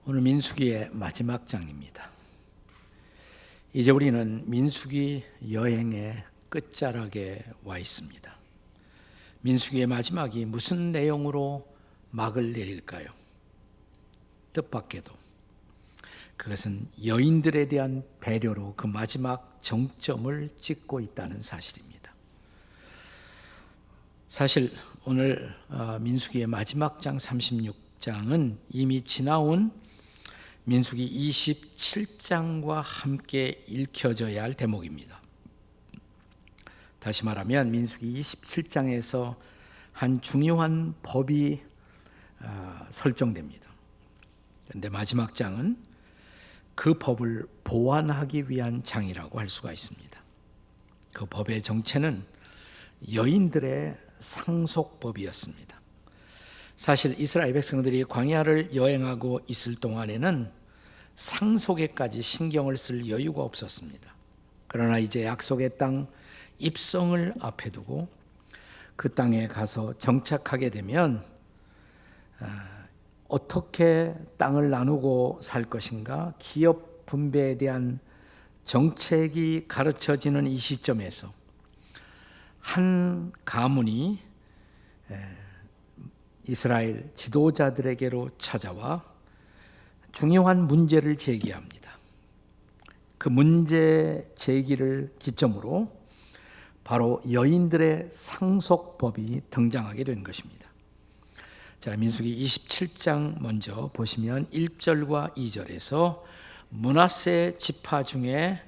오늘 민수기의 마지막 장입니다. 이제 우리는 민수기 여행의 끝자락에 와 있습니다. 민수기의 마지막이 무슨 내용으로 막을 내릴까요? 뜻밖에도 그것은 여인들에 대한 배려로 그 마지막 정점을 찍고 있다는 사실입니다. 사실 오늘 민수기의 마지막 장 36장은 이미 지나온 민수기 27장과 함께 읽혀져야 할 대목입니다. 다시 말하면 민수기 27장에서 한 중요한 법이 설정됩니다. 그런데 마지막 장은 그 법을 보완하기 위한 장이라고 할 수가 있습니다. 그 법의 정체는 여인들의 상속법이었습니다. 사실 이스라엘 백성들이 광야를 여행하고 있을 동안에는 상속에까지 신경을 쓸 여유가 없었습니다. 그러나 이제 약속의 땅 입성을 앞에 두고 그 땅에 가서 정착하게 되면 어떻게 땅을 나누고 살 것인가, 기업 분배에 대한 정책이 가르쳐지는 이 시점에서 한 가문이 이스라엘 지도자들에게로 찾아와 중요한 문제를 제기합니다. 그 문제 제기를 기점으로 바로 여인들의 상속법이 등장하게 된 것입니다. 자, 민수기 27장 먼저 보시면 1절과 2절에서 므낫세 지파 중에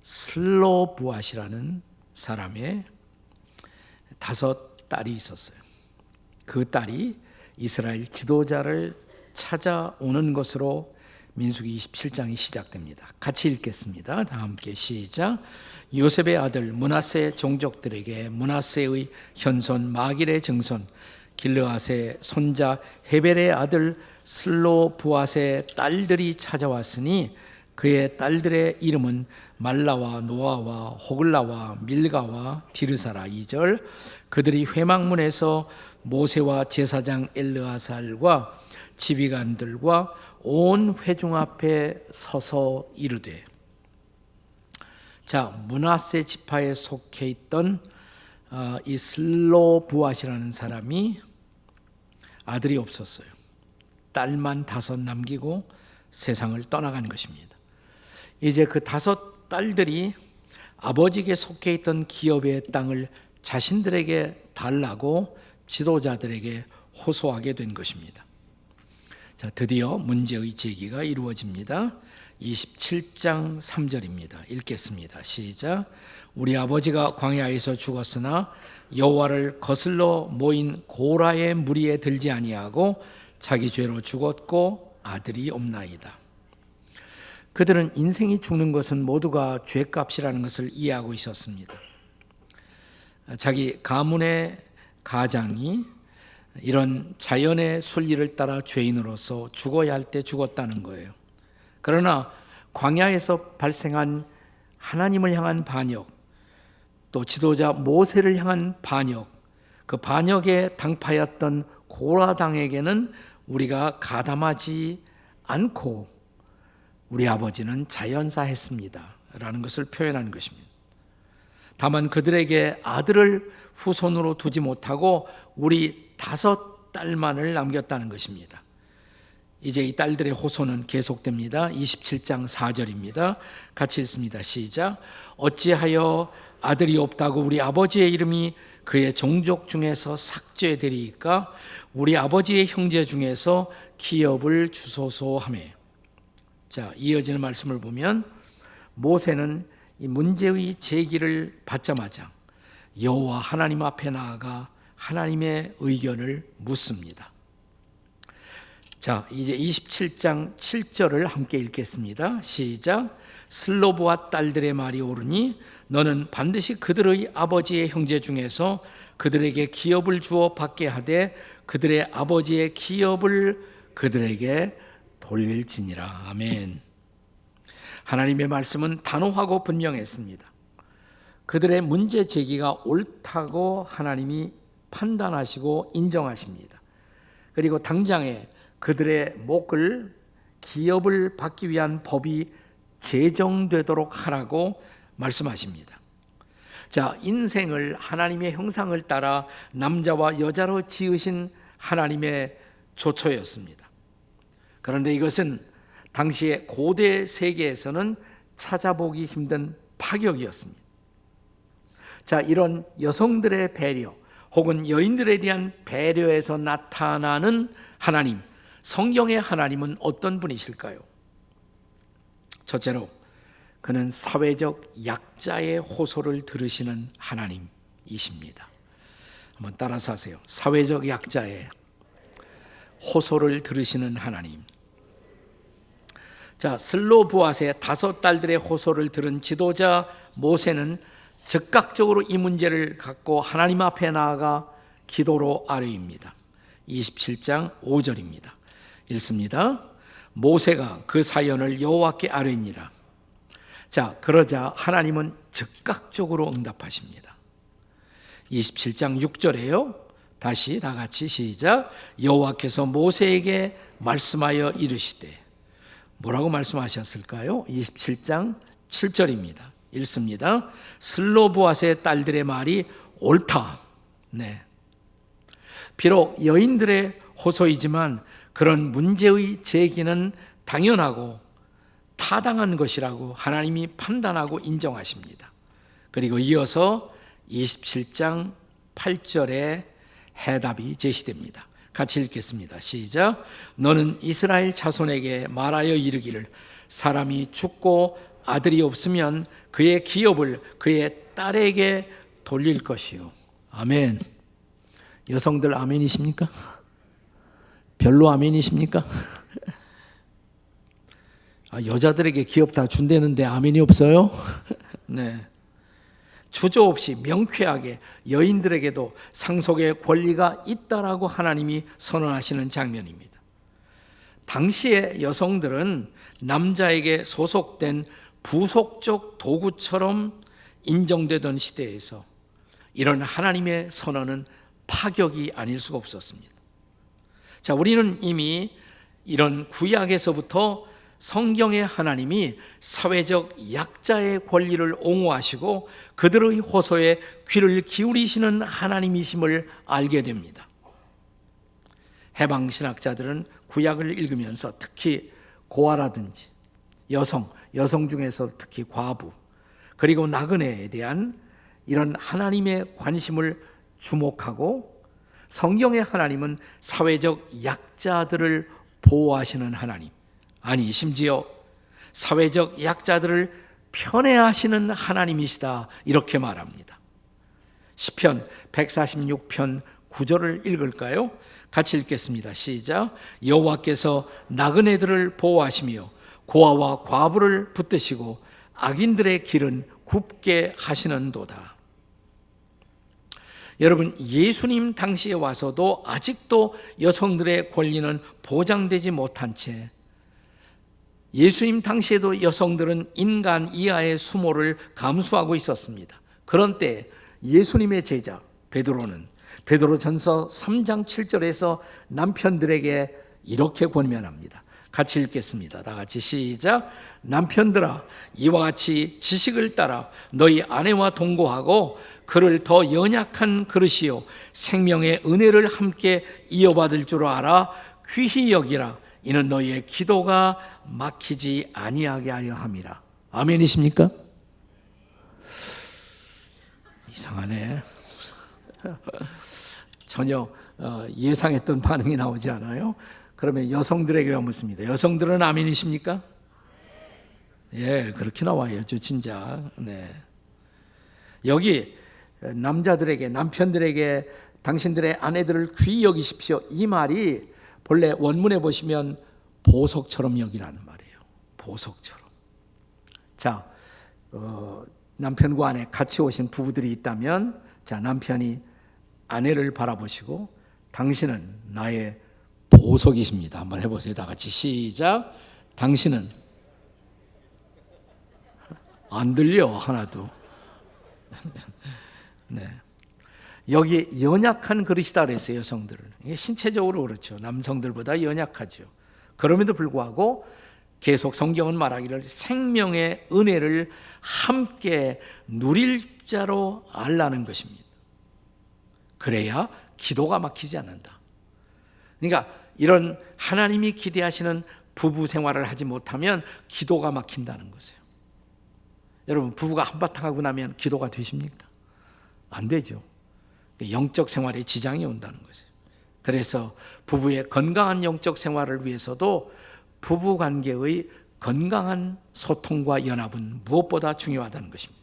슬로브앗이라는 사람의 5 딸이 있었어요. 그 딸이 이스라엘 지도자를 찾아오는 것으로 민수기 27장이 시작됩니다. 같이 읽겠습니다. 다 함께 시작. 요셉의 아들 므낫세 종족들에게 므낫세의 현손 마길의 증손 길르앗의 손자 헤벨의 아들 슬로브앗의 딸들이 찾아왔으니 그의 딸들의 이름은 말라와 노아와 호글라와 밀가와 디르사라. 2절. 그들이 회막문에서 모세와 제사장 엘르아살과 지휘관들과 온 회중 앞에 서서 이르되. 자, 므낫세 지파에 속해 있던 이 슬로브앗이라는 사람이 아들이 없었어요. 딸만 5 남기고 세상을 떠나간 것입니다. 이제 그 5 딸들이 아버지에게 속해 있던 기업의 땅을 자신들에게 달라고 지도자들에게 호소하게 된 것입니다. 자, 드디어 문제의 제기가 이루어집니다. 27장 3절입니다. 읽겠습니다. 시작. 우리 아버지가 광야에서 죽었으나 여호와를 거슬러 모인 고라의 무리에 들지 아니하고 자기 죄로 죽었고 아들이 없나이다. 그들은 인생이 죽는 것은 모두가 죄값이라는 것을 이해하고 있었습니다. 자기 가문의 가장이 이런 자연의 순리를 따라 죄인으로서 죽어야 할 때 죽었다는 거예요. 그러나 광야에서 발생한 하나님을 향한 반역, 또 지도자 모세를 향한 반역, 그 반역의 당파였던 고라당에게는 우리가 가담하지 않고 우리 아버지는 자연사했습니다 라는 것을 표현하는 것입니다. 다만 그들에게 아들을 후손으로 두지 못하고 우리 5 딸만을 남겼다는 것입니다. 이제 이 딸들의 호소는 계속됩니다. 27장 4절입니다. 같이 읽습니다. 시작. 어찌하여 아들이 없다고 우리 아버지의 이름이 그의 종족 중에서 삭제되리이까? 우리 아버지의 형제 중에서 기업을 주소서 하며. 자, 이어지는 말씀을 보면 모세는 이 문제의 제기를 받자마자 여호와 하나님 앞에 나아가 하나님의 의견을 묻습니다. 자, 이제 27장 7절을 함께 읽겠습니다. 시작. 슬로브앗 딸들의 말이 옳으니 너는 반드시 그들의 아버지의 형제 중에서 그들에게 기업을 주어 받게 하되 그들의 아버지의 기업을 그들에게 돌릴지니라. 아멘. 하나님의 말씀은 단호하고 분명했습니다. 그들의 문제 제기가 옳다고 하나님이 판단하시고 인정하십니다. 그리고 당장에 그들의 목을 기업을 받기 위한 법이 제정되도록 하라고 말씀하십니다. 자, 인생을 하나님의 형상을 따라 남자와 여자로 지으신 하나님의 조처였습니다. 그런데 이것은 당시의 고대 세계에서는 찾아보기 힘든 파격이었습니다. 자, 이런 여성들의 배려 혹은 여인들에 대한 배려에서 나타나는 하나님, 성경의 하나님은 어떤 분이실까요? 첫째로 그는 사회적 약자의 호소를 들으시는 하나님이십니다. 한번 따라서 하세요. 사회적 약자의 호소를 들으시는 하나님. 자, 슬로브앗의 5 딸들의 호소를 들은 지도자 모세는 즉각적으로 이 문제를 갖고 하나님 앞에 나아가 기도로 아뢰입니다. 27장 5절입니다. 읽습니다. 모세가 그 사연을 여호와께 아뢰니라. 자, 그러자 하나님은 즉각적으로 응답하십니다. 27장 6절에요. 다시 다 같이 시작. 여호와께서 모세에게 말씀하여 이르시되. 뭐라고 말씀하셨을까요? 27장 7절입니다. 읽습니다. 슬로브앗의 딸들의 말이 옳다. 네. 비록 여인들의 호소이지만 그런 문제의 제기는 당연하고 타당한 것이라고 하나님이 판단하고 인정하십니다. 그리고 이어서 27장 8절에 해답이 제시됩니다. 같이 읽겠습니다. 시작. 너는 이스라엘 자손에게 말하여 이르기를 사람이 죽고 아들이 없으면 그의 기업을 그의 딸에게 돌릴 것이요. 아멘. 여성들 아멘이십니까? 별로 아멘이십니까? 여자들에게 기업 다 준다는데 아멘이 없어요? 네. 주저 없이 명쾌하게 여인들에게도 상속의 권리가 있다라고 하나님이 선언하시는 장면입니다. 당시의 여성들은 남자에게 소속된 부속적 도구처럼 인정되던 시대에서 이런 하나님의 선언은 파격이 아닐 수가 없었습니다. 자, 우리는 이미 이런 구약에서부터 성경의 하나님이 사회적 약자의 권리를 옹호하시고 그들의 호소에 귀를 기울이시는 하나님이심을 알게 됩니다. 해방신학자들은 구약을 읽으면서 특히 고아라든지 여성 중에서 특히 과부, 그리고 나그네에 대한 이런 하나님의 관심을 주목하고 성경의 하나님은 사회적 약자들을 보호하시는 하나님, 아니 심지어 사회적 약자들을 편애하시는 하나님이시다 이렇게 말합니다. 시편 146편 9절을 읽을까요? 같이 읽겠습니다. 시작. 여호와께서 나그네들을 보호하시며 고아와 과부를 붙드시고 악인들의 길은 굽게 하시는도다. 여러분, 예수님 당시에 와서도 아직도 여성들의 권리는 보장되지 못한 채 예수님 당시에도 여성들은 인간 이하의 수모를 감수하고 있었습니다. 그런 때 예수님의 제자 베드로전서 3장 7절에서 남편들에게 이렇게 권면합니다. 같이 읽겠습니다. 다 같이 시작. 남편들아, 이와 같이 지식을 따라 너희 아내와 동거하고 그를 더 연약한 그릇이요 생명의 은혜를 함께 이어받을 줄 알아 귀히 여기라. 이는 너희의 기도가 막히지 아니하게 하려 함이라. 아멘이십니까? 이상하네. 전혀 예상했던 반응이 나오지 않아요. 그러면 여성들에게 묻습니다. 여성들은 아멘이십니까? 예, 그렇게 나와요. 진짜. 네. 여기 남자들에게, 남편들에게 당신들의 아내들을 귀히 여기십시오. 이 말이 본래 원문에 보시면 보석처럼 여기라는 말이에요. 보석처럼. 자, 남편과 아내 같이 오신 부부들이 있다면, 자, 남편이 아내를 바라보시고 당신은 나의 보석이십니다. 한번 해보세요. 다 같이 시작. 당신은 안 들려 하나도. 네. 여기 연약한 그릇이다 그랬어요. 여성들은. 이게 신체적으로 그렇죠. 남성들보다 연약하죠. 그럼에도 불구하고 계속 성경은 말하기를 생명의 은혜를 함께 누릴 자로 알라는 것입니다. 그래야 기도가 막히지 않는다. 그러니까 이런 하나님이 기대하시는 부부 생활을 하지 못하면 기도가 막힌다는 것이에요. 여러분, 부부가 한바탕 하고 나면 기도가 되십니까? 안 되죠. 영적 생활에 지장이 온다는 것이에요. 그래서 부부의 건강한 영적 생활을 위해서도 부부 관계의 건강한 소통과 연합은 무엇보다 중요하다는 것입니다.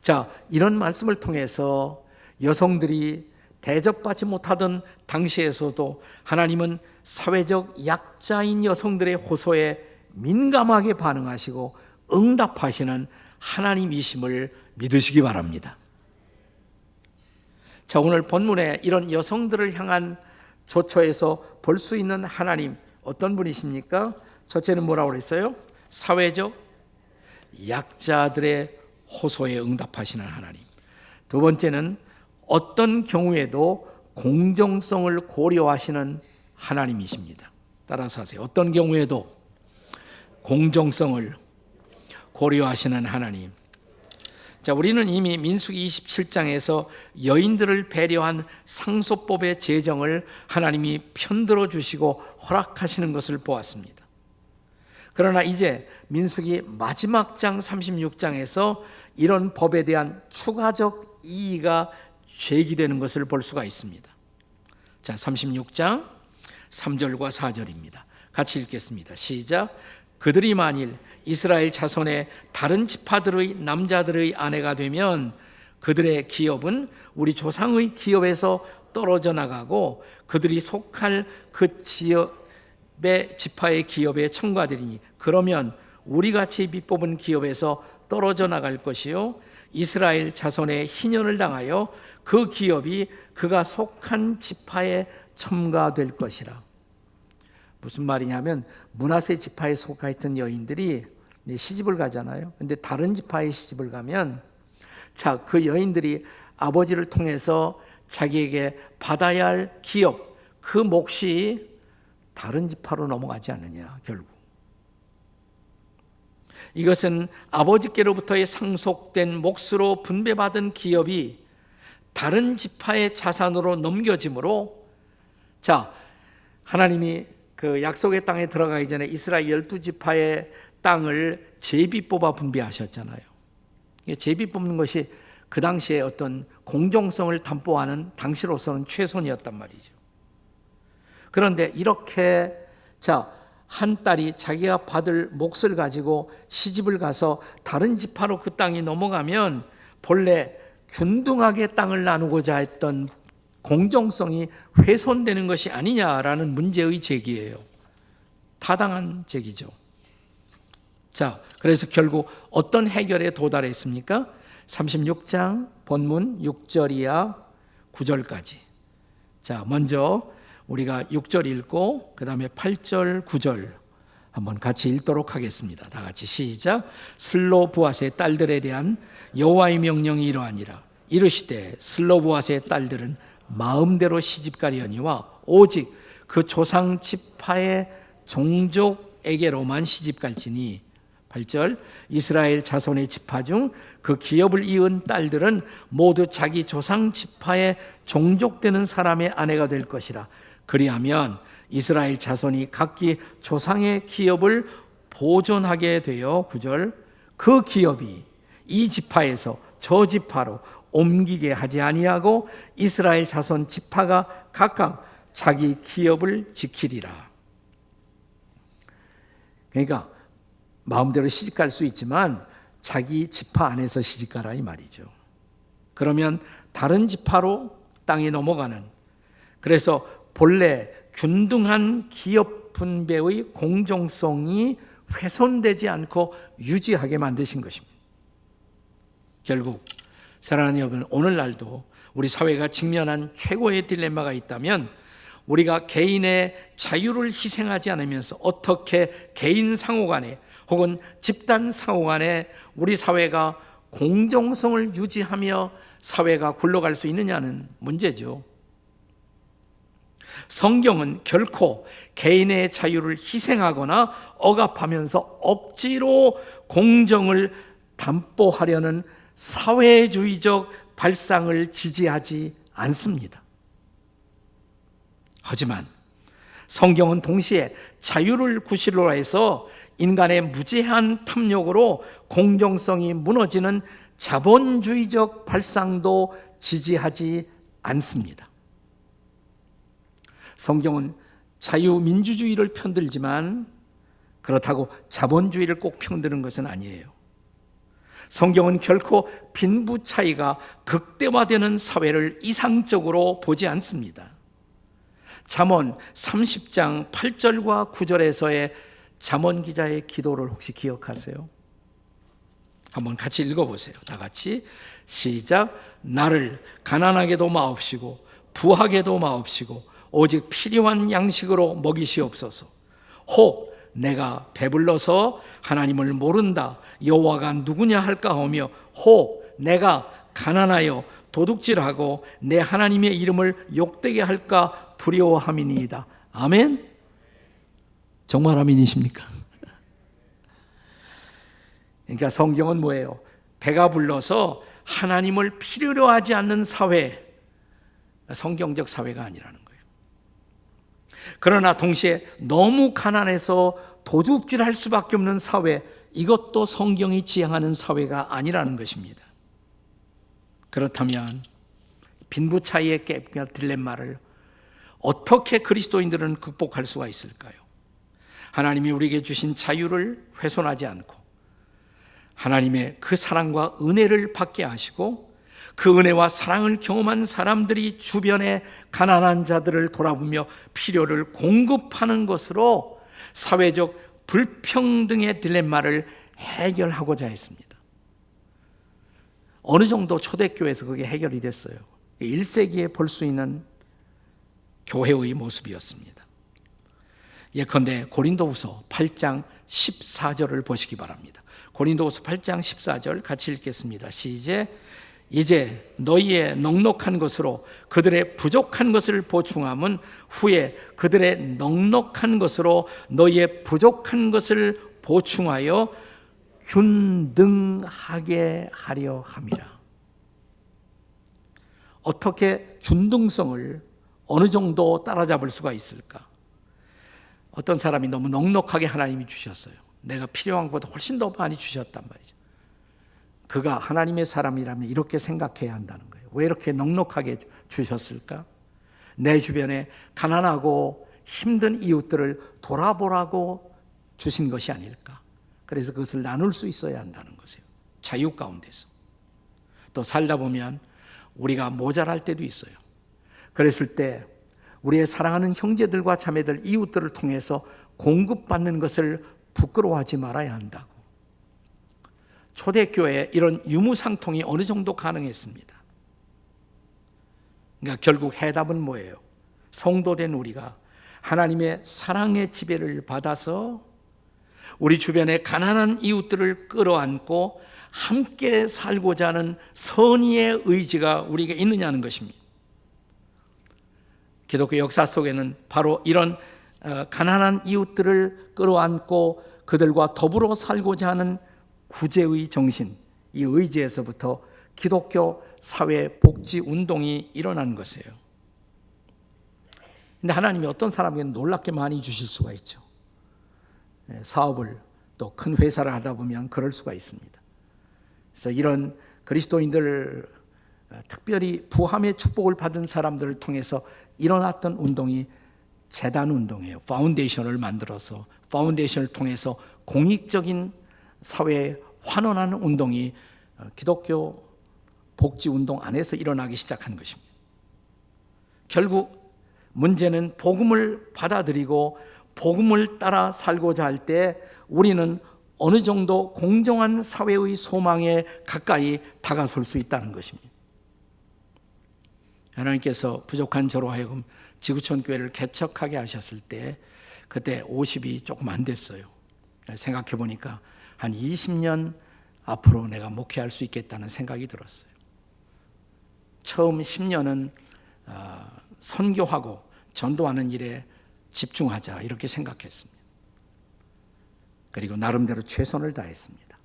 자, 이런 말씀을 통해서 여성들이 대접받지 못하던 당시에서도 하나님은 사회적 약자인 여성들의 호소에 민감하게 반응하시고 응답하시는 하나님이심을 믿으시기 바랍니다. 자, 오늘 본문에 이런 여성들을 향한 조처에서 볼 수 있는 하나님, 어떤 분이십니까? 첫째는 뭐라고 그랬어요? 사회적 약자들의 호소에 응답하시는 하나님. 두 번째는 어떤 경우에도 공정성을 고려하시는 하나님이십니다. 따라서 하세요. 어떤 경우에도 공정성을 고려하시는 하나님. 자, 우리는 이미 민수기 27장에서 여인들을 배려한 상소법의 제정을 하나님이 편들어 주시고 허락하시는 것을 보았습니다. 그러나 이제 민수기 마지막 장 36장에서 이런 법에 대한 추가적 이의가 제기되는 것을 볼 수가 있습니다. 자, 36장 3절과 4절입니다. 같이 읽겠습니다. 시작. 그들이 만일 이스라엘 자손의 다른 지파들의 남자들의 아내가 되면 그들의 기업은 우리 조상의 기업에서 떨어져 나가고 그들이 속할 그 지역의 지파의 기업에 첨가되리니 그러면 우리같이 밑뽑은 기업에서 떨어져 나갈 것이요 이스라엘 자손의 희년을 당하여 그 기업이 그가 속한 지파에 첨가될 것이라. 무슨 말이냐면 므낫세 지파에 속하였던 여인들이 시집을 가잖아요. 근데 다른 지파에 시집을 가면 자, 그 여인들이 아버지를 통해서 자기에게 받아야 할 기업, 그 몫이 다른 지파로 넘어가지 않느냐, 결국. 이것은 아버지께로부터의 상속된 몫으로 분배받은 기업이 다른 지파의 자산으로 넘겨지므로 자, 하나님이 그 약속의 땅에 들어가기 전에 이스라엘 12지파의 땅을 제비 뽑아 분배하셨잖아요. 제비 뽑는 것이 그 당시에 어떤 공정성을 담보하는 당시로서는 최선이었단 말이죠. 그런데 이렇게 자, 한 딸이 자기가 받을 몫을 가지고 시집을 가서 다른 지파로 그 땅이 넘어가면 본래 균등하게 땅을 나누고자 했던 공정성이 훼손되는 것이 아니냐라는 문제의 제기예요. 타당한 제기죠. 자, 그래서 결국 어떤 해결에 도달했습니까? 36장 본문 6절 이하 9절까지. 자, 먼저 우리가 6절 읽고 그 다음에 8절 9절 한번 같이 읽도록 하겠습니다. 다 같이 시작. 슬로브앗의 딸들에 대한 여호와의 명령이 이러하니라. 이르시되 슬로브앗의 딸들은 마음대로 시집가려니와 오직 그 조상 지파의 종족에게로만 시집갈지니. 8절. 이스라엘 자손의 지파 중 그 기업을 이은 딸들은 모두 자기 조상 지파의 종족되는 사람의 아내가 될 것이라. 그리하면 이스라엘 자손이 각기 조상의 기업을 보존하게 되어 9절. 그 기업이 이 지파에서 저 지파로 옮기게 하지 아니하고 이스라엘 자손 지파가 각각 자기 기업을 지키리라. 그러니까 마음대로 시집갈 수 있지만 자기 지파 안에서 시집가라 이 말이죠. 그러면 다른 지파로 땅이 넘어가는, 그래서 본래 균등한 기업 분배의 공정성이 훼손되지 않고 유지하게 만드신 것입니다. 결국 사랑하는 여러분, 오늘날도 우리 사회가 직면한 최고의 딜레마가 있다면 우리가 개인의 자유를 희생하지 않으면서 어떻게 개인 상호간에 혹은 집단 상호간에 우리 사회가 공정성을 유지하며 사회가 굴러갈 수 있느냐는 문제죠. 성경은 결코 개인의 자유를 희생하거나 억압하면서 억지로 공정을 담보하려는 사회주의적 발상을 지지하지 않습니다. 하지만 성경은 동시에 자유를 구실로 해서 인간의 무제한 탐욕으로 공정성이 무너지는 자본주의적 발상도 지지하지 않습니다. 성경은 자유민주주의를 편들지만 그렇다고 자본주의를 꼭 편드는 것은 아니에요. 성경은 결코 빈부 차이가 극대화되는 사회를 이상적으로 보지 않습니다. 잠언 30장 8절과 9절에서의 잠언 기자의 기도를 혹시 기억하세요? 한번 같이 읽어보세요. 다 같이 시작. 나를 가난하게도 마옵시고 부하게도 마옵시고 오직 필요한 양식으로 먹이시옵소서. 혹 내가 배불러서 하나님을 모른다 여호와가 누구냐 할까 하며 혹 내가 가난하여 도둑질하고 내 하나님의 이름을 욕되게 할까 두려워함이니이다. 아멘? 정말 아멘이십니까? 그러니까 성경은 뭐예요? 배가 불러서 하나님을 필요로 하지 않는 사회, 성경적 사회가 아니라는 거예요. 그러나 동시에 너무 가난해서 도둑질할 수밖에 없는 사회, 이것도 성경이 지향하는 사회가 아니라는 것입니다. 그렇다면 빈부 차이의 갭과 딜레마를 어떻게 그리스도인들은 극복할 수가 있을까요? 하나님이 우리에게 주신 자유를 훼손하지 않고 하나님의 그 사랑과 은혜를 받게 하시고 그 은혜와 사랑을 경험한 사람들이 주변의 가난한 자들을 돌아보며 필요를 공급하는 것으로 사회적 불평등의 딜레마를 해결하고자 했습니다. 어느 정도 초대교회에서 그게 해결이 됐어요. 1세기에 볼 수 있는 교회의 모습이었습니다. 예컨대 고린도후서 8장 14절을 보시기 바랍니다. 고린도후서 8장 14절 같이 읽겠습니다. 시작. 이제 너희의 넉넉한 것으로 그들의 부족한 것을 보충함은 후에 그들의 넉넉한 것으로 너희의 부족한 것을 보충하여 균등하게 하려 함이라. 어떻게 균등성을 어느 정도 따라잡을 수가 있을까? 어떤 사람이 너무 넉넉하게 하나님이 주셨어요. 내가 필요한 것보다 훨씬 더 많이 주셨단 말이죠. 그가 하나님의 사람이라면 이렇게 생각해야 한다는 거예요. 왜 이렇게 넉넉하게 주셨을까? 내 주변에 가난하고 힘든 이웃들을 돌아보라고 주신 것이 아닐까? 그래서 그것을 나눌 수 있어야 한다는 것이에요. 자유 가운데서. 또 살다 보면 우리가 모자랄 때도 있어요. 그랬을 때 우리의 사랑하는 형제들과 자매들, 이웃들을 통해서 공급받는 것을 부끄러워하지 말아야 한다고. 초대교회에 이런 유무상통이 어느 정도 가능했습니다. 그러니까 결국 해답은 뭐예요? 성도된 우리가 하나님의 사랑의 지배를 받아서 우리 주변의 가난한 이웃들을 끌어안고 함께 살고자 하는 선의의 의지가 우리에게 있느냐는 것입니다. 기독교 역사 속에는 바로 이런 가난한 이웃들을 끌어안고 그들과 더불어 살고자 하는 구제의 정신, 이 의지에서부터 기독교 사회 복지 운동이 일어난 것이에요. 근데 하나님이 어떤 사람에게는 놀랍게 많이 주실 수가 있죠. 사업을 또 큰 회사를 하다 보면 그럴 수가 있습니다. 그래서 이런 그리스도인들, 특별히 부함의 축복을 받은 사람들을 통해서 일어났던 운동이 재단 운동이에요. 파운데이션을 만들어서 파운데이션을 통해서 공익적인 사회에 환원하는 운동이 기독교 복지 운동 안에서 일어나기 시작한 것입니다. 결국 문제는 복음을 받아들이고 복음을 따라 살고자 할 때 우리는 어느 정도 공정한 사회의 소망에 가까이 다가설 수 있다는 것입니다. 하나님께서 부족한 저로 하여금 지구촌 교회를 개척하게 하셨을 때 그때 50이 조금 안 됐어요. 생각해 보니까 한 20년 앞으로 내가 목회할 수 있겠다는 생각이 들었어요. 처음 10년은 선교하고 전도하는 일에 집중하자 이렇게 생각했습니다. 그리고 나름대로 최선을 다했습니다.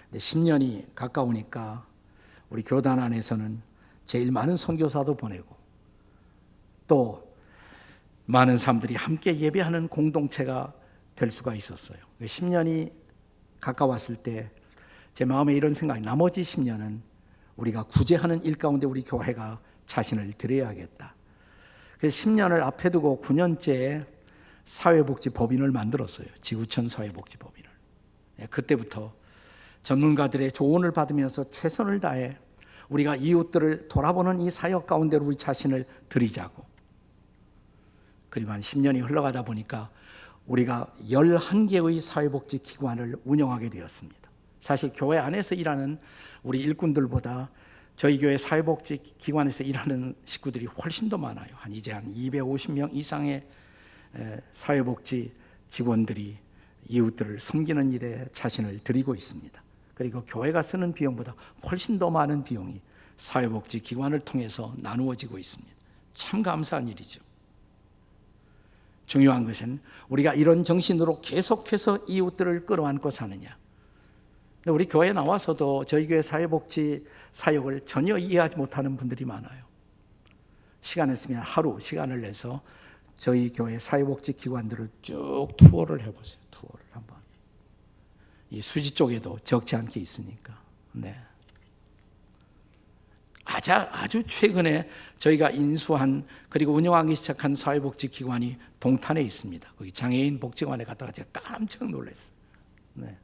근데 10년이 가까우니까 우리 교단 안에서는 제일 많은 선교사도 보내고 또 많은 사람들이 함께 예배하는 공동체가 될 수가 있었어요. 10년이 가까웠을 때 제 마음에 이런 생각이, 나머지 10년은 우리가 구제하는 일 가운데 우리 교회가 자신을 드려야겠다. 그래서 10년을 앞에 두고 9년째에 사회복지법인을 만들었어요. 지구촌 사회복지법인을. 그때부터 전문가들의 조언을 받으면서 최선을 다해 우리가 이웃들을 돌아보는 이 사역 가운데 우리 자신을 드리자고. 그리고 한 10년이 흘러가다 보니까 우리가 11개의 사회복지 기관을 운영하게 되었습니다. 사실 교회 안에서 일하는 우리 일꾼들보다 저희 교회 사회복지 기관에서 일하는 식구들이 훨씬 더 많아요. 이제 한 250명 이상의 사회복지 직원들이 이웃들을 섬기는 일에 자신을 드리고 있습니다. 그리고 교회가 쓰는 비용보다 훨씬 더 많은 비용이 사회복지 기관을 통해서 나누어지고 있습니다. 참 감사한 일이죠. 중요한 것은 우리가 이런 정신으로 계속해서 이웃들을 끌어안고 사느냐. 우리 교회에 나와서도 저희 교회 사회복지 사역을 전혀 이해하지 못하는 분들이 많아요. 시간 있으면 하루 시간을 내서 저희 교회 사회복지 기관들을 쭉 투어를 해보세요. 투어를 한번. 이 수지 쪽에도 적지 않게 있으니까. 네. 아주 최근에 저희가 인수한 그리고 운영하기 시작한 사회복지 기관이 동탄에 있습니다. 거기 장애인 복지관에 갔다가 제가 깜짝 놀랐어요. 네.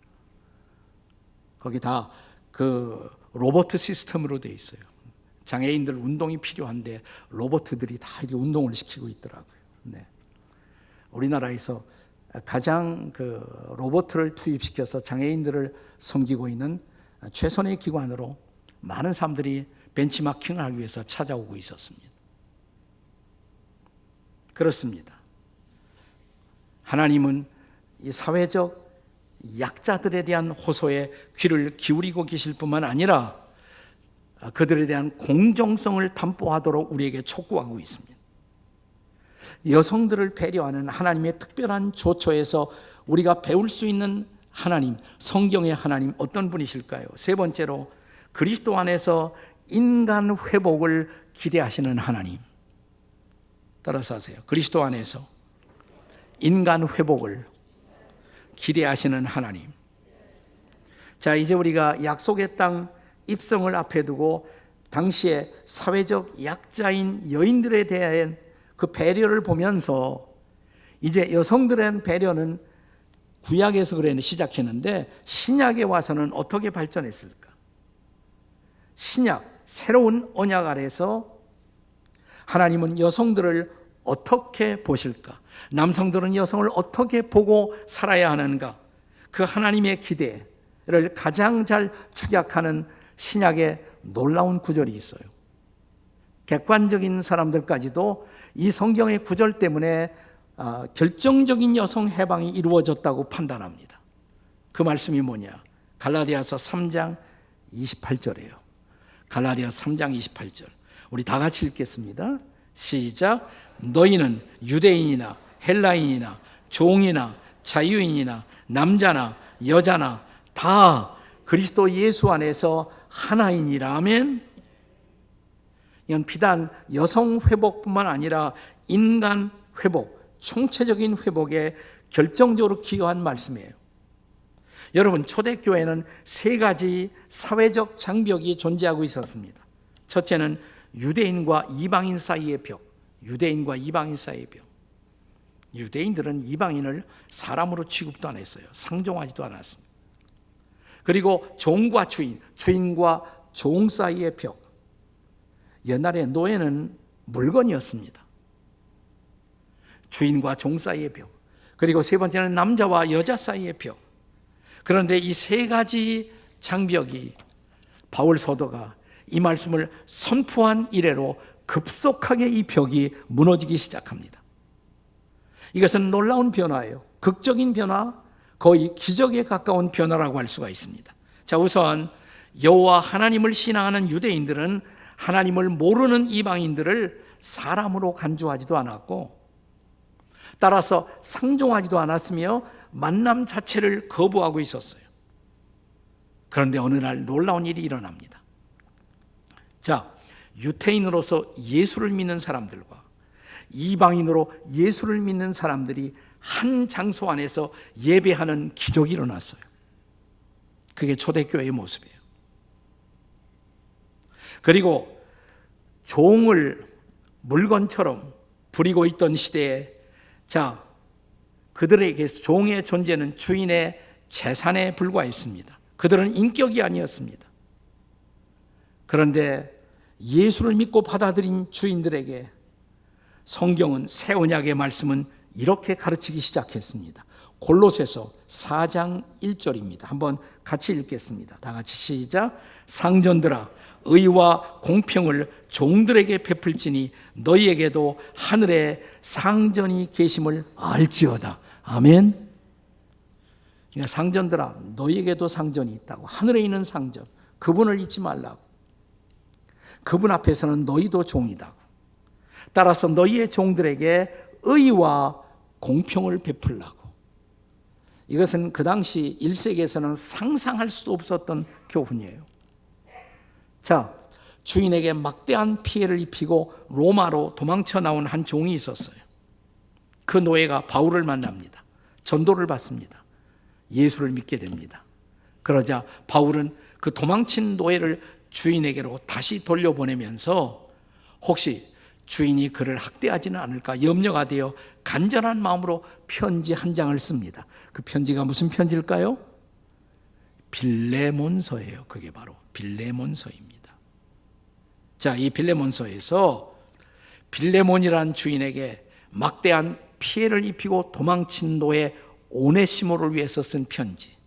거기 다 그 로봇 시스템으로 되어 있어요. 장애인들 운동이 필요한데 로봇들이 다 이렇게 운동을 시키고 있더라고요. 네. 우리나라에서 가장 그 로봇을 투입시켜서 장애인들을 섬기고 있는 최선의 기관으로 많은 사람들이 벤치마킹을 하기 위해서 찾아오고 있었습니다. 그렇습니다. 하나님은 이 사회적 약자들에 대한 호소에 귀를 기울이고 계실 뿐만 아니라 그들에 대한 공정성을 담보하도록 우리에게 촉구하고 있습니다. 여성들을 배려하는 하나님의 특별한 조처에서 우리가 배울 수 있는 하나님, 성경의 하나님 어떤 분이실까요? 세 번째로 그리스도 안에서 인간 회복을 기대하시는 하나님. 따라서 하세요. 그리스도 안에서 인간 회복을 기대하시는 하나님. 자, 이제 우리가 약속의 땅 입성을 앞에 두고 당시에 사회적 약자인 여인들에 대한 그 배려를 보면서 이제 여성들에 대한 배려는 구약에서 시작했는데 신약에 와서는 어떻게 발전했을까? 신약, 새로운 언약 아래서 하나님은 여성들을 어떻게 보실까? 남성들은 여성을 어떻게 보고 살아야 하는가? 그 하나님의 기대를 가장 잘 축약하는 신약의 놀라운 구절이 있어요. 객관적인 사람들까지도 이 성경의 구절 때문에 결정적인 여성 해방이 이루어졌다고 판단합니다. 그 말씀이 뭐냐? 갈라디아서 3장 28절이에요. 갈라디아서 3장 28절. 우리 다 같이 읽겠습니다. 시작. 너희는 유대인이나 헬라인이나 종이나 자유인이나 남자나 여자나 다 그리스도 예수 안에서 하나이니라. 아멘. 이건 비단 여성 회복뿐만 아니라 인간 회복, 총체적인 회복에 결정적으로 기여한 말씀이에요. 여러분, 초대교회는 세 가지 사회적 장벽이 존재하고 있었습니다. 첫째는 유대인과 이방인 사이의 벽. 유대인과 이방인 사이의 벽. 유대인들은 이방인을 사람으로 취급도 안 했어요. 상종하지도 않았습니다. 그리고 종과 주인, 주인과 종 사이의 벽. 옛날에 노예는 물건이었습니다. 주인과 종 사이의 벽. 그리고 세 번째는 남자와 여자 사이의 벽. 그런데 이 세 가지 장벽이 바울 사도가 이 말씀을 선포한 이래로 급속하게 이 벽이 무너지기 시작합니다. 이것은 놀라운 변화예요. 극적인 변화, 거의 기적에 가까운 변화라고 할 수가 있습니다. 자, 우선 여호와 하나님을 신앙하는 유대인들은 하나님을 모르는 이방인들을 사람으로 간주하지도 않았고 따라서 상종하지도 않았으며 만남 자체를 거부하고 있었어요. 그런데 어느 날 놀라운 일이 일어납니다. 자, 유태인으로서 예수를 믿는 사람들과 이방인으로 예수를 믿는 사람들이 한 장소 안에서 예배하는 기적이 일어났어요. 그게 초대교회의 모습이에요. 그리고 종을 물건처럼 부리고 있던 시대에 자, 그들에게 종의 존재는 주인의 재산에 불과했습니다. 그들은 인격이 아니었습니다. 그런데 예수를 믿고 받아들인 주인들에게 성경은 새 언약의 말씀은 이렇게 가르치기 시작했습니다. 골로새서 4장 1절입니다. 한번 같이 읽겠습니다. 다 같이 시작. 상전들아, 의와 공평을 종들에게 베풀지니 너희에게도 하늘에 상전이 계심을 알지어다. 아멘. 그러니까 상전들아, 너희에게도 상전이 있다고. 하늘에 있는 상전, 그분을 잊지 말라고. 그분 앞에서는 너희도 종이다고. 따라서 너희의 종들에게 의와 공평을 베풀라고. 이것은 그 당시 1세기에서는 상상할 수 없었던 교훈이에요. 자, 주인에게 막대한 피해를 입히고 로마로 도망쳐 나온 한 종이 있었어요. 그 노예가 바울을 만납니다. 전도를 받습니다. 예수를 믿게 됩니다. 그러자 바울은 그 도망친 노예를 주인에게로 다시 돌려보내면서 혹시 주인이 그를 학대하지는 않을까 염려가 되어 간절한 마음으로 편지 한 장을 씁니다. 그 편지가 무슨 편지일까요? 빌레몬서예요. 그게 바로 빌레몬서입니다. 자, 이 빌레몬서에서 빌레몬이란 주인에게 막대한 피해를 입히고 도망친 노예 오네시모를 위해서 쓴 편지.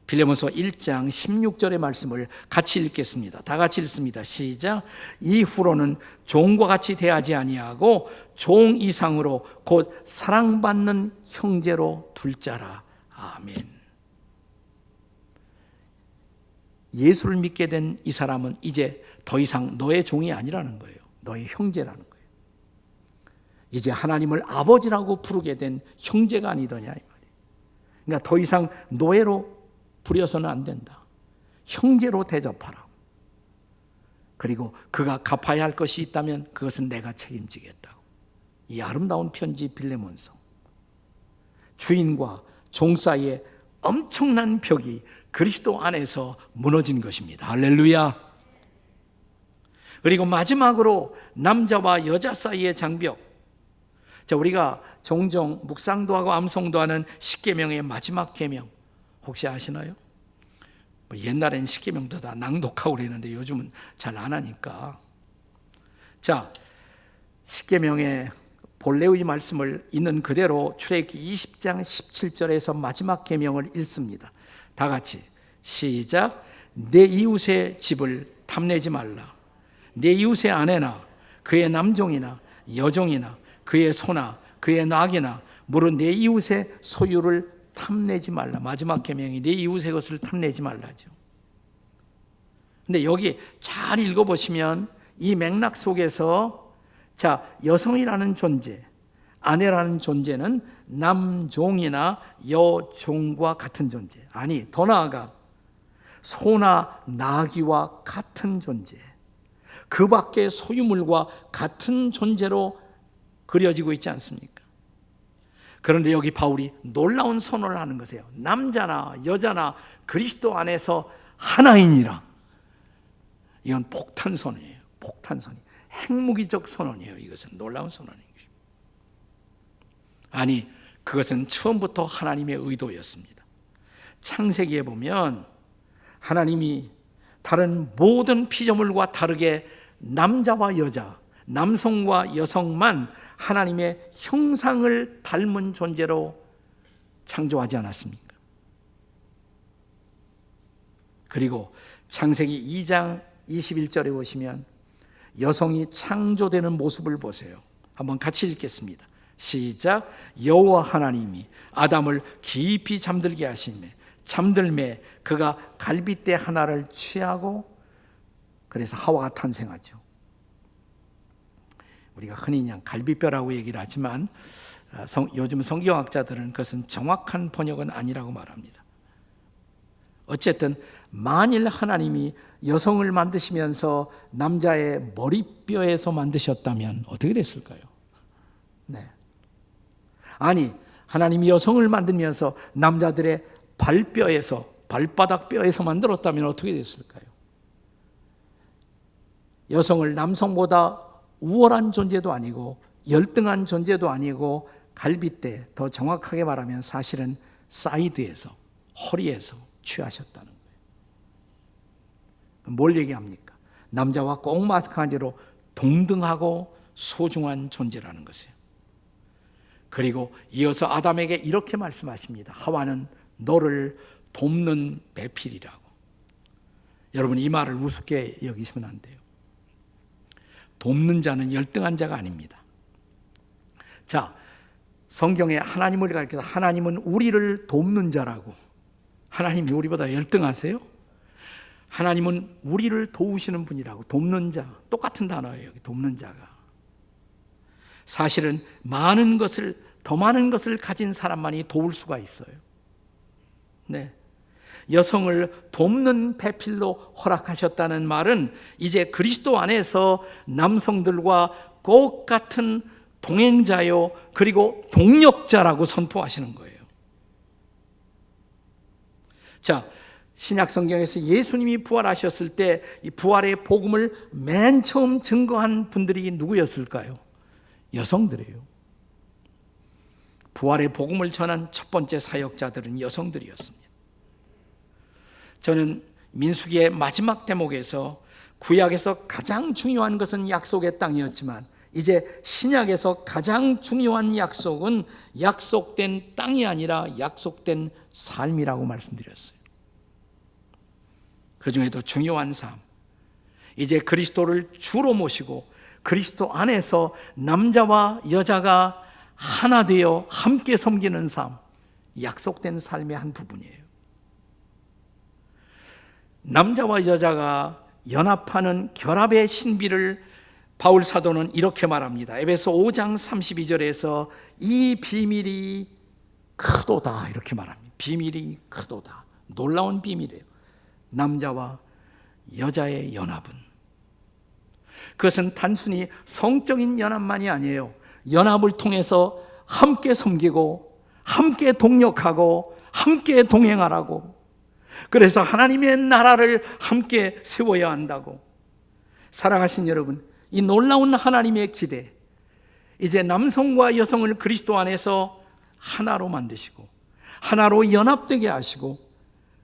빌레몬서 1장 16절의 말씀을 같이 읽겠습니다. 다 같이 읽습니다. 시작. 이후로는 종과 같이 대하지 아니하고 종 이상으로 곧 사랑받는 형제로 둘 자라. 아멘. 예수를 믿게 된 이 사람은 이제 더 이상 너의 종이 아니라는 거예요. 너의 형제라는 거예요. 이제 하나님을 아버지라고 부르게 된 형제가 아니더냐 이 말이에요. 그러니까 더 이상 노예로 부려서는 안 된다. 형제로 대접하라. 그리고 그가 갚아야 할 것이 있다면 그것은 내가 책임지겠다고. 이 아름다운 편지 빌레몬서. 주인과 종 사이에 엄청난 벽이 그리스도 안에서 무너진 것입니다. 할렐루야. 그리고 마지막으로 남자와 여자 사이의 장벽. 자, 우리가 종종 묵상도 하고 암송도 하는 십계명의 마지막 계명 혹시 아시나요? 옛날엔 십계명도 다 낭독하고 그랬는데 요즘은 잘 안 하니까. 자, 십계명의 본래의 말씀을 있는 그대로 출애굽기 20장 17절에서 마지막 계명을 읽습니다. 다 같이 시작. 내 이웃의 집을 탐내지 말라. 내 이웃의 아내나 그의 남종이나 여종이나 그의 소나 그의 낙이나 물은 내 이웃의 소유를 탐내지 말라. 마지막 계명이 내 이웃의 것을 탐내지 말라죠. 근데 여기 잘 읽어보시면 이 맥락 속에서 자, 여성이라는 존재, 아내라는 존재는 남종이나 여종과 같은 존재. 아니, 더 나아가 소나 나귀와 같은 존재. 그 밖의 소유물과 같은 존재로 그려지고 있지 않습니까? 그런데 여기 바울이 놀라운 선언을 하는 것이에요. 남자나 여자나 그리스도 안에서 하나이니라. 이건 폭탄선언이에요. 폭탄선언. 핵무기적 선언이에요. 이것은 놀라운 선언인 것입니다. 아니, 그것은 처음부터 하나님의 의도였습니다. 창세기에 보면 하나님이 다른 모든 피조물과 다르게 남자와 여자, 남성과 여성만 하나님의 형상을 닮은 존재로 창조하지 않았습니까? 그리고 창세기 2장 21절에 보시면 여성이 창조되는 모습을 보세요. 한번 같이 읽겠습니다. 시작. 여호와 하나님이 아담을 깊이 잠들게 하시매 잠들매 그가 갈빗대 하나를 취하고 그래서 하와가 탄생하죠. 우리가 흔히 그냥 갈비뼈라고 얘기를 하지만 요즘 성경학자들은 그것은 정확한 번역은 아니라고 말합니다. 어쨌든 만일 하나님이 여성을 만드시면서 남자의 머리뼈에서 만드셨다면 어떻게 됐을까요? 네. 아니, 하나님이 여성을 만들면서 남자들의 발뼈에서, 발바닥 뼈에서 만들었다면 어떻게 됐을까요? 여성을 남성보다 우월한 존재도 아니고 열등한 존재도 아니고 갈빗대, 더 정확하게 말하면 사실은 사이드에서, 허리에서 취하셨다는 거예요. 뭘 얘기합니까? 남자와 꼭 마찬가지로 동등하고 소중한 존재라는 것이에요. 그리고 이어서 아담에게 이렇게 말씀하십니다. 하와는 너를 돕는 배필이라고. 여러분, 이 말을 우습게 여기시면 안 돼요. 돕는 자는 열등한 자가 아닙니다. 자, 성경에 하나님을 가리켜서 하나님은 우리를 돕는 자라고. 하나님이 우리보다 열등하세요? 하나님은 우리를 도우시는 분이라고. 돕는 자, 똑같은 단어예요. 여기 돕는 자가. 사실은 더 많은 것을 가진 사람만이 도울 수가 있어요. 네. 여성을 돕는 배필로 허락하셨다는 말은 이제 그리스도 안에서 남성들과 똑같은 동행자요, 그리고 동력자라고 선포하시는 거예요. 자, 신약 성경에서 예수님이 부활하셨을 때 이 부활의 복음을 맨 처음 증거한 분들이 누구였을까요? 여성들이에요. 부활의 복음을 전한 첫 번째 사역자들은 여성들이었습니다. 저는 민수기의 마지막 대목에서 구약에서 가장 중요한 것은 약속의 땅이었지만 이제 신약에서 가장 중요한 약속은 약속된 땅이 아니라 약속된 삶이라고 말씀드렸어요. 그 중에도 중요한 삶, 이제 그리스도를 주로 모시고 그리스도 안에서 남자와 여자가 하나 되어 함께 섬기는 삶, 약속된 삶의 한 부분이에요. 남자와 여자가 연합하는 결합의 신비를 바울 사도는 이렇게 말합니다. 에베소 5장 32절에서 이 비밀이 크도다 이렇게 말합니다. 비밀이 크도다. 놀라운 비밀이에요. 남자와 여자의 연합은, 그것은 단순히 성적인 연합만이 아니에요. 연합을 통해서 함께 섬기고 함께 동력하고 함께 동행하라고. 그래서 하나님의 나라를 함께 세워야 한다고. 사랑하신 여러분, 이 놀라운 하나님의 기대, 이제 남성과 여성을 그리스도 안에서 하나로 만드시고 하나로 연합되게 하시고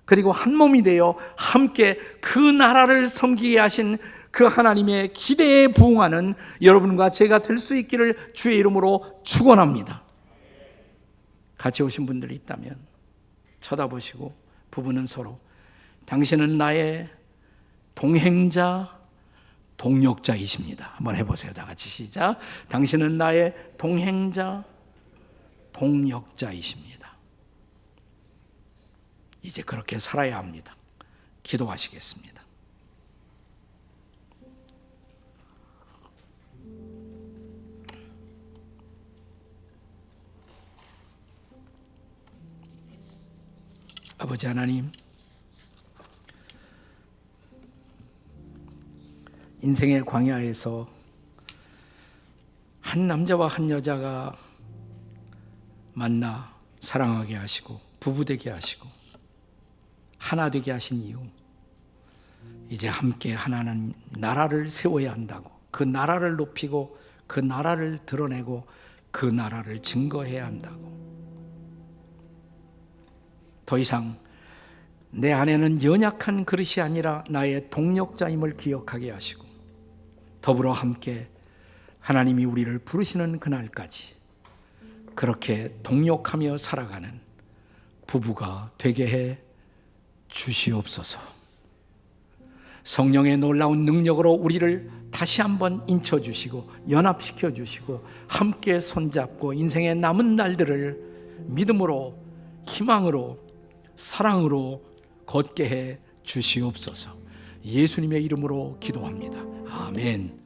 그리고 한 몸이 되어 함께 그 나라를 섬기게 하신 그 하나님의 기대에 부응하는 여러분과 제가 될 수 있기를 주의 이름으로 축원합니다. 같이 오신 분들이 있다면 쳐다보시고, 부부는 서로 당신은 나의 동행자, 동력자이십니다. 한번 해보세요. 다 같이 시작. 당신은 나의 동행자, 동력자이십니다. 이제 그렇게 살아야 합니다. 기도하시겠습니다. 아버지 하나님, 인생의 광야에서 한 남자와 한 여자가 만나 사랑하게 하시고 부부되게 하시고 하나 되게 하신 이유, 이제 함께 하나는 나라를 세워야 한다고. 그 나라를 높이고 그 나라를 드러내고 그 나라를 증거해야 한다고. 더 이상 내 안에는 연약한 그릇이 아니라 나의 동력자임을 기억하게 하시고 더불어 함께 하나님이 우리를 부르시는 그날까지 그렇게 동력하며 살아가는 부부가 되게 해 주시옵소서. 성령의 놀라운 능력으로 우리를 다시 한번 인쳐주시고 연합시켜 주시고 함께 손잡고 인생의 남은 날들을 믿음으로, 희망으로, 사랑으로 걷게 해 주시옵소서. 예수님의 이름으로 기도합니다. 아멘.